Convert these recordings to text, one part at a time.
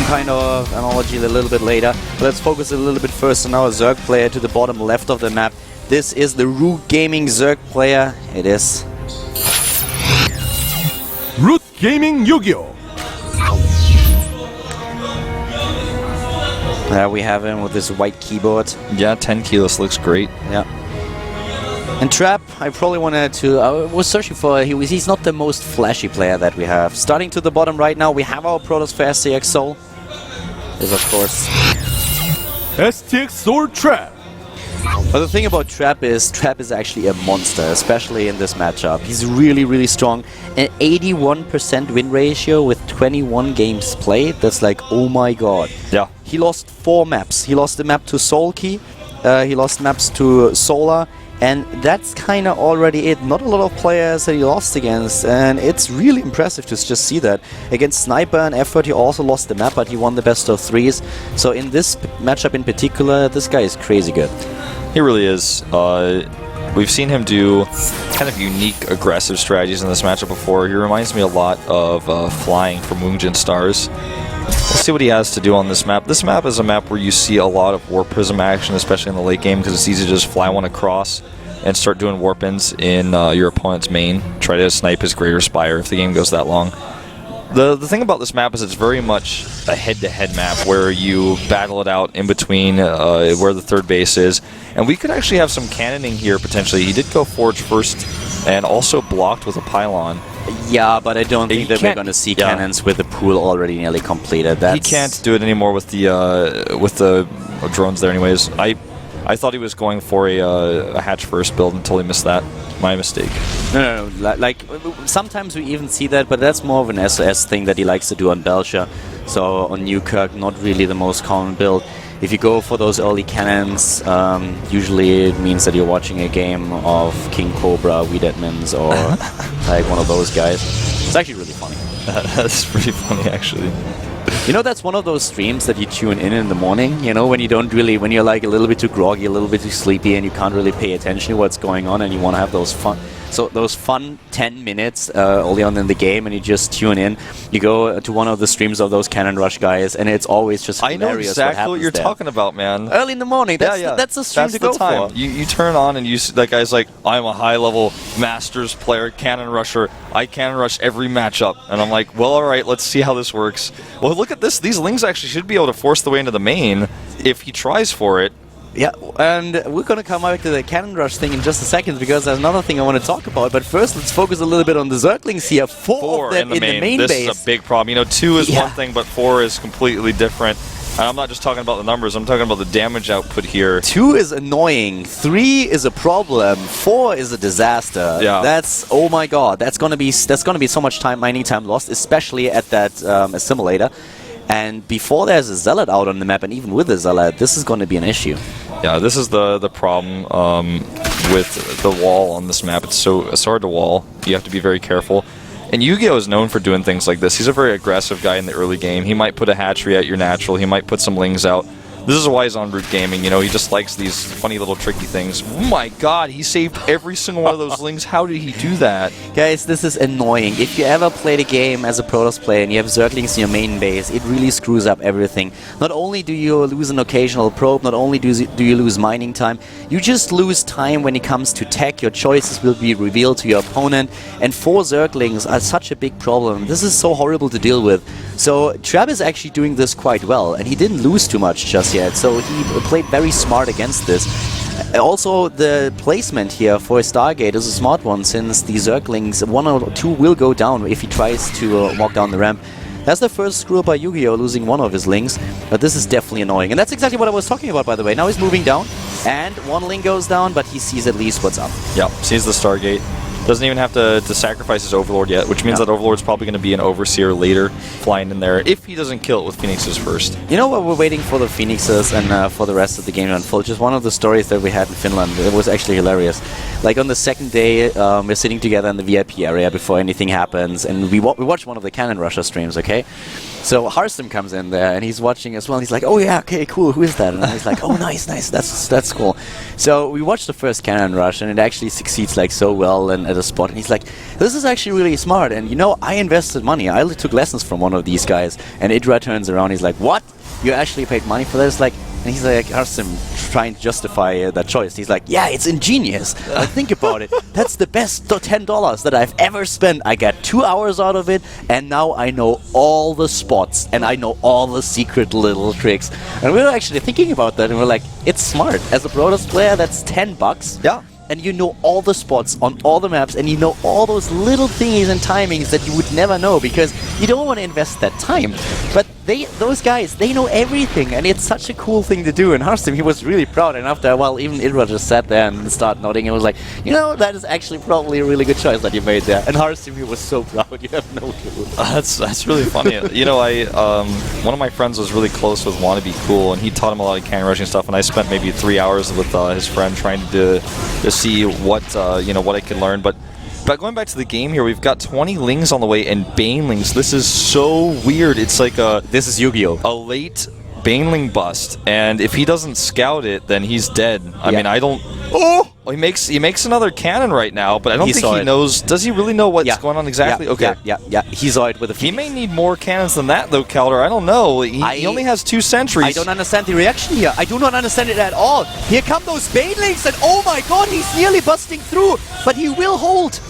kind of analogy a little bit later. But let's focus a little bit first on our Zerg player to the bottom left of the map. This is the Root Gaming Zerg player. It is Root Gaming YugiOh. There we have him with this white keyboard. Yeah, 10 kilos looks great. Yeah. And Trap, I probably wanted to... I was searching for... He's not the most flashy player that we have. Starting to the bottom right now, we have our Protoss for STX Soul. Is of course... STX Sword Trap. But the thing about Trap is actually a monster, especially in this matchup. He's really, really strong. An 81% win ratio with 21 games played. That's like, oh my god. Yeah. He lost 4 maps. He lost the map to Soulkey. He lost maps to Solar. And that's kind of already it. Not a lot of players that he lost against, and it's really impressive to just see that. Against Sniper and Effort, he also lost the map, but he won the best of 3s. So in this matchup in particular, this guy is crazy good. He really is. We've seen him do kind of unique, aggressive strategies in this matchup before. He reminds me a lot of Flying from Woongjin Stars. Let's see what he has to do on this map. This map is a map where you see a lot of Warp Prism action, especially in the late game, because it's easy to just fly one across and start doing warp-ins in your opponent's main. Try to snipe his Greater Spire if the game goes that long. The thing about this map is it's very much a head-to-head map where you battle it out in between where the third base is. And we could actually have some cannoning here, potentially. He did go Forge first and also blocked with a Pylon. Yeah, but I don't think that we're going to see cannons with the pool already nearly completed. He can't do it anymore with the drones there anyways. I thought he was going for a hatch first build until he missed that. My mistake. No. Like, sometimes we even see that, but that's more of an SOS thing that he likes to do on Belcher. So on Newkirk, not really the most common build. If you go for those early cannons, usually it means that you're watching a game of King Cobra, Weed Edmonds, or like one of those guys. It's actually really funny. That's pretty funny, actually. You know, that's one of those streams that you tune in the morning, you know, when you don't really, when you're like a little bit too groggy, a little bit too sleepy, and you can't really pay attention to what's going on, and you want to have those fun 10 minutes early on in the game, and you just tune in. You go to one of the streams of those Cannon Rush guys, and it's always just hilarious. I know exactly what you're talking about, man. Early in the morning, that's the stream to go for. You turn on and that guy's like, I'm a high-level Masters player, Cannon Rusher. I Cannon Rush every matchup. And I'm like, well, all right, let's see how this works. Well, look at this. These Lings actually should be able to force the way into the main if he tries for it. Yeah, and we're going to come back to the Cannon Rush thing in just a second, because there's another thing I want to talk about. But first, let's focus a little bit on the Zerglings here. Four of them in the main base. This is a big problem. You know, 2 is one thing, but 4 is completely different. And I'm not just talking about the numbers, I'm talking about the damage output here. 2 is annoying, 3 is a problem, 4 is a disaster. Yeah. That's, oh my god, that's gonna be so much mining time lost, especially at that assimilator. And before there's a Zealot out on the map, and even with a Zealot, this is going to be an issue. Yeah, this is the problem with the wall on this map. It's hard to wall. You have to be very careful. And YugiOh is known for doing things like this. He's a very aggressive guy in the early game. He might put a hatchery at your natural. He might put some Lings out. This is why he's on Root Gaming. You know, he just likes these funny little tricky things. Oh my god, he saved every single one of those Lings. How did he do that? Guys, this is annoying. If you ever played a game as a Protoss player and you have Zerglings in your main base, it really screws up everything. Not only do you lose an occasional probe, not only do you lose mining time, you just lose time when it comes to tech. Your choices will be revealed to your opponent, and 4 Zerglings are such a big problem. This is so horrible to deal with. So Trab is actually doing this quite well, and he didn't lose too much just yet, so he played very smart against this. Also, the placement here for a Stargate is a smart one, since the Zerglings, 1 or 2 will go down if he tries to walk down the ramp. That's the first screw by YugiOh, losing 1 of his Lings, but this is definitely annoying. And that's exactly what I was talking about, by the way. Now he's moving down, and 1 Ling goes down, but he sees at least what's up. Yep, sees the Stargate. Doesn't even have to sacrifice his Overlord yet, which means that Overlord's probably going to be an Overseer later, flying in there, if he doesn't kill it with Phoenixes first. You know what, we're waiting for the Phoenixes and for the rest of the game to unfold. Just one of the stories that we had in Finland, it was actually hilarious. Like on the second day, we're sitting together in the VIP area before anything happens, and we watched one of the Cannon Rusher streams, okay? So Harstem comes in there and he's watching as well. And he's like, "Oh yeah, okay, cool. Who is that?" And he's like, "Oh, nice. That's cool." So we watched the first cannon rush, and it actually succeeds like so well and at a spot. And he's like, "This is actually really smart." And you know, I invested money. I took lessons from one of these guys. And Idra turns around. He's like, "What? You actually paid money for this?" Like, and he's like, Harstem trying to justify that choice. He's like, "Yeah, it's ingenious. Like, think about it. That's the best $10 that I've ever spent. I got 2 hours out of it, and now I know all the spots, and I know all the secret little tricks." And we were actually thinking about that, and we're like, it's smart. As a Protoss player, that's $10. Yeah. And you know all the spots on all the maps, and you know all those little thingies and timings that you would never know because you don't want to invest that time. But those guys, they know everything, and it's such a cool thing to do. And Harstem, he was really proud. And after a while, even Idra just sat there and started nodding and was like, "You know, that is actually probably a really good choice that you made there." And Harstem, he was so proud. You have no clue. That's really funny. You know, one of my friends was really close with Wannabe Cool, and he taught him a lot of cannon rushing stuff. And I spent maybe 3 hours with his friend trying to see what what I could learn. But going back to the game here, we've got 20 Lings on the way and Banelings. This is so weird. It's like This is Yu-Gi-Oh! A late Baneling bust, and if he doesn't scout it, then he's dead. I mean, I don't. Oh, he makes another cannon right now, but I don't think he knows. Does he really know what's going on exactly? Yeah, okay. Yeah. He saw it with a He may need more cannons than that, though, Calder. I don't know. He only has 2 sentries. I don't understand the reaction here. I do not understand it at all. Here come those Banelings, and oh my god, he's nearly busting through, but he will hold.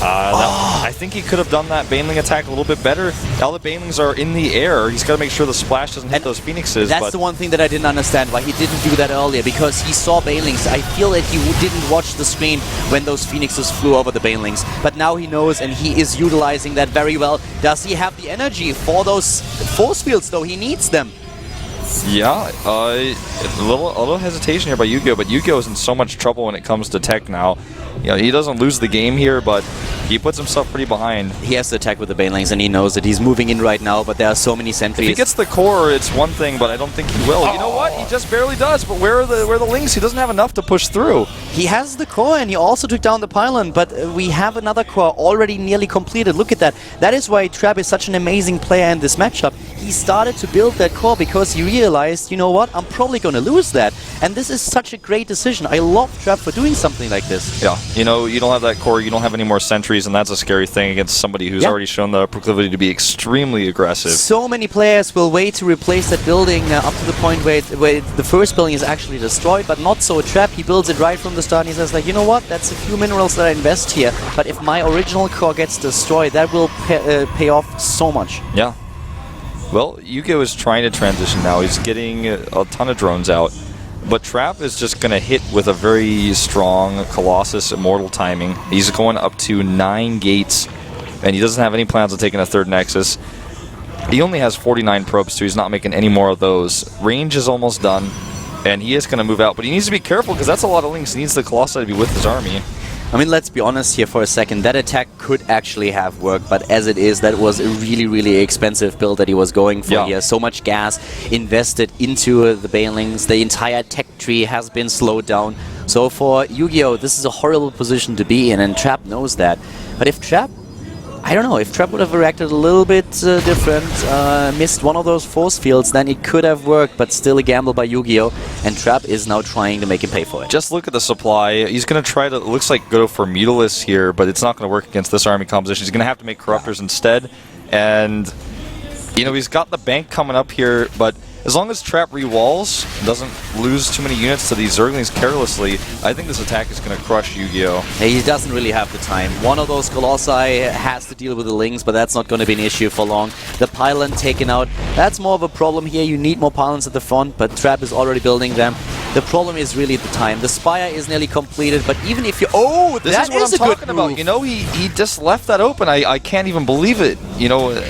I think he could have done that Baneling attack a little bit better. Now the Banelings are in the air. He's got to make sure the splash doesn't hit those Phoenixes. That's the one thing that I didn't understand, why he didn't do that earlier, because he saw Banelings. I feel that he didn't watch the screen when those Phoenixes flew over the Banelings. But now he knows, and he is utilizing that very well. Does he have the energy for those force fields, though? He needs them. Yeah, a little hesitation here by YugiOh, but YugiOh is in so much trouble when it comes to tech now. You know, he doesn't lose the game here, but he puts himself pretty behind. He has to attack with the Banelings, and he knows that he's moving in right now, but there are so many sentries. If he gets the core, it's one thing, but I don't think he will. You know what? He just barely does, but where are the Lings? He doesn't have enough to push through. He has the core, and he also took down the pylon, but we have another core already nearly completed. Look at that. That is why Trap is such an amazing player in this matchup. He started to build that core because he realized, you know what, I'm probably going to lose that. And this is such a great decision. I love Trap for doing something like this. Yeah, you know, you don't have that core, you don't have any more sentries, and that's a scary thing against somebody who's already shown the proclivity to be extremely aggressive. So many players will wait to replace that building up to the point where the first building is actually destroyed, but not so Trap. He builds it right from the start, and he says, like, you know what, that's a few minerals that I invest here, but if my original core gets destroyed, that will pay off so much. Yeah. Well, YugiOh is trying to transition now. He's getting a ton of drones out. But Trap is just going to hit with a very strong Colossus Immortal timing. He's going up to 9 gates, and he doesn't have any plans on taking a third Nexus. He only has 49 probes, so he's not making any more of those. Range is almost done, and he is going to move out. But he needs to be careful, because that's a lot of Lings. He needs the Colossi to be with his army. I mean, let's be honest here for a second. That attack could actually have worked, but as it is, that was a really, really expensive build that he was going for here. So much gas invested into the Banelings. The entire tech tree has been slowed down. So for YugiOh, this is a horrible position to be in, and Trap knows that. But if Trap... I don't know, if Trap would have reacted a little bit different, missed one of those force fields, then it could have worked, but still a gamble by YugiOh, and Trap is now trying to make him pay for it. Just look at the supply. He's going to try to, it looks like, go for Mutalisk here, but it's not going to work against this army composition. He's going to have to make Corruptors instead, and, you know, he's got the bank coming up here, but as long as Trap re-walls, doesn't lose too many units to these Zerglings carelessly, I think this attack is going to crush YugiOh. He doesn't really have the time. One of those Colossi has to deal with the Lings, but that's not going to be an issue for long. The pylon taken out, that's more of a problem here. You need more pylons at the front, but Trap is already building them. The problem is really the time. The Spire is nearly completed, but even if you... Oh, this is what I'm talking about. You know, he just left that open. I can't even believe it. You know...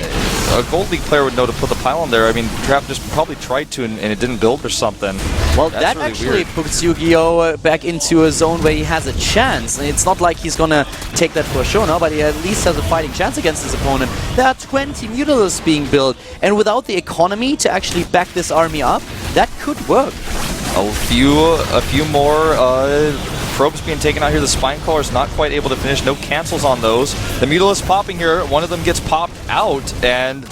A Gold League player would know to put the pylon there. I mean, Trap just probably tried to and it didn't build or something. Well, that's that really actually weird. puts YugiOh back into a zone where he has a chance. It's not like he's gonna take that for sure now, but he at least has a fighting chance against his opponent. There are 20 Mutalisks being built, and without the economy to actually back this army up, that could work. A few more probes being taken out here. The Spine Caller is not quite able to finish. No cancels on those. The Mutalisk popping here. One of them gets popped out, and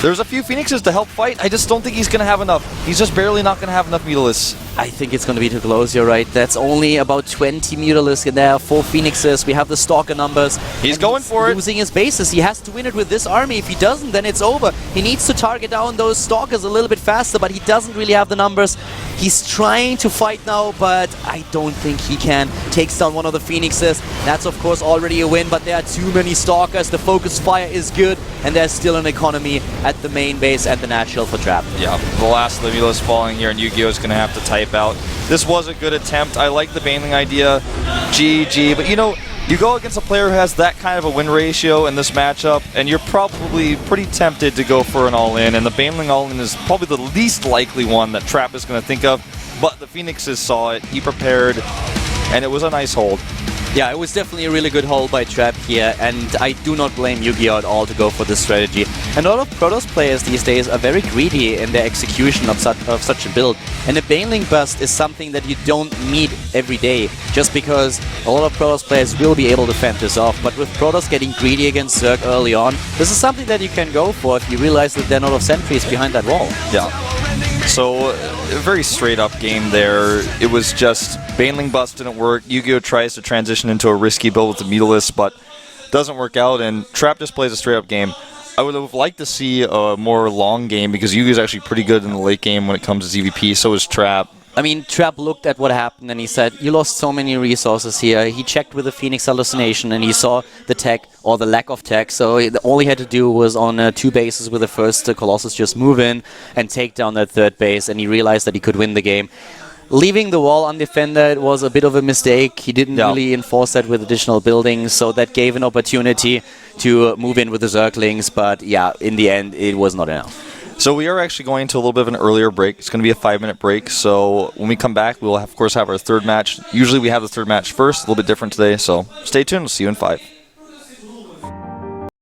There's a few Phoenixes to help fight. I just don't think he's going to have enough. He's just barely not going to have enough Mutalisks. I think it's going to be too close, you're right. That's only about 20 Mutalisks and there are 4 Phoenixes. We have the Stalker numbers. He's going for it. Losing his bases. He has to win it with this army. If he doesn't, then it's over. He needs to target down those Stalkers a little bit faster, but he doesn't really have the numbers. He's trying to fight now, but I don't think he can. Takes down one of the Phoenixes. That's, of course, already a win, but there are too many Stalkers. The focus fire is good, and there's still an economy at the main base and the natural for Trap. Yeah, the last Limulus falling here, and YugiOh is going to have to type out. This was a good attempt. I like the Baneling idea. GG, but you know, you go against a player who has that kind of a win ratio in this matchup, and you're probably pretty tempted to go for an all-in, and the Baneling all-in is probably the least likely one that Trap is going to think of, but the Phoenixes saw it, he prepared, and it was a nice hold. Yeah, it was definitely a really good hold by Trap here, and I do not blame YugiOh at all to go for this strategy. And a lot of Protoss players these days are very greedy in their execution of such a build, and a Baneling bust is something that you don't need every day, just because a lot of Protoss players will be able to fend this off. But with Protoss getting greedy against Zerg early on, this is something that you can go for if you realize that there are not enough sentries behind that wall. Yeah. So, a very straight-up game there. It was just Baneling bust didn't work. YugiOh tries to transition into a risky build with the Mutalisks, but doesn't work out, and Trap just plays a straight-up game. I would have liked to see a more long game, because YugiOh is actually pretty good in the late game when it comes to ZVP, so is Trap. I mean, Trap looked at what happened and he said, you lost so many resources here. He checked with the Phoenix hallucination and he saw the tech, or the lack of tech, so all he had to do was on 2 bases with the first Colossus just move in and take down that 3rd base, and he realized that he could win the game. Leaving the wall undefended was a bit of a mistake. He didn't really enforce that with additional buildings, so that gave an opportunity to move in with the Zerglings, but yeah, in the end, it was not enough. So we are actually going to a little bit of an earlier break. It's going to be a 5-minute break. So when we come back, we will, of course, have our 3rd match. Usually we have the 3rd match first. A little bit different today. So stay tuned. We'll see you in 5.